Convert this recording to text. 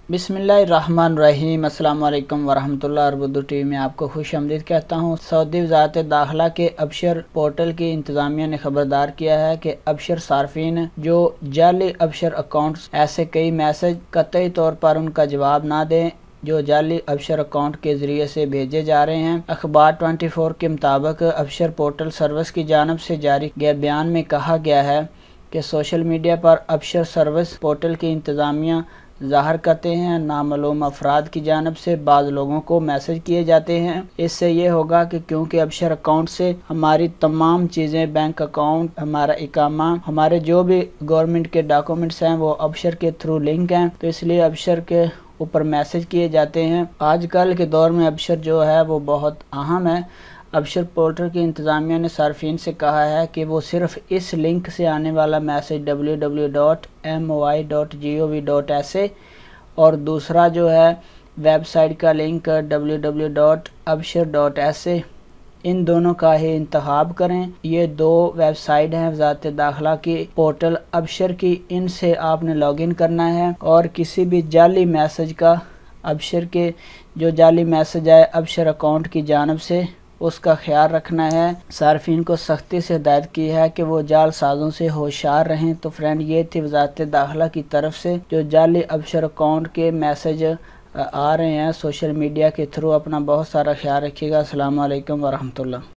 बिस्मिल्लाहिर्रहमानिर्रहीम। अस्सलाम वालेकुम वरहमतुल्लाह। उर्दू टीवी में आपको खुश आमदीद कहता हूँ। सऊदी वज़ारत दाखिला के अबशर पोर्टल की इंतज़ामिया ने खबरदार किया है कि अबशर सार्फिन जो जाली अबशर अकाउंट्स ऐसे कई मैसेज कतई तौर पर उनका जवाब ना दें जो जाली अबशर अकाउंट के ज़रिए से भेजे जा रहे हैं। अखबार 24 के मुताबिक अबशर पोर्टल सर्विस की जानिब से जारी गए बयान में कहा गया है कि सोशल मीडिया पर अबशर सर्विस पोर्टल की इंतज़ामिया ज़ाहिर करते हैं नामालूम अफराद की जानिब से बाज़ लोगों को मैसेज किए जाते हैं। इससे ये होगा कि क्योंकि अबशर अकाउंट से हमारी तमाम चीज़ें, बैंक अकाउंट, हमारा इकामा, हमारे जो भी गवर्नमेंट के डॉक्यूमेंट्स हैं वो अबशर के थ्रू लिंक हैं, तो इसलिए अबशर के ऊपर मैसेज किए जाते हैं। आजकल के दौर में अबशर जो है वो बहुत अहम है। अबशर पोर्टल की इंतज़ामिया ने सार्फिन से कहा है कि वो सिर्फ इस लिंक से आने वाला मैसेज www.moi.gov.sa और दूसरा जो है वेबसाइट का लिंक www.abshar.sa, इन दोनों का ही इंतखाब करें। ये दो वेबसाइट हैं वज़ारत दाखिला की पोर्टल अबशर की, इनसे आपने लॉगिन करना है और किसी भी जाली मैसेज का अबशर के जो जाली मैसेज आए अबशर अकाउंट की जानिब से उसका ख्याल रखना है। सार्फिन को सख्ती से हिदायत की है कि वो जाल साजों से होशियार रहें। तो फ्रेंड, ये थी वज़ारत दाखिला की तरफ से जो जाली अबशर अकाउंट के मैसेज आ रहे हैं सोशल मीडिया के थ्रू। अपना बहुत सारा ख्याल रखिएगा। अस्सलाम वालेकुम वरहमतुल्लाह।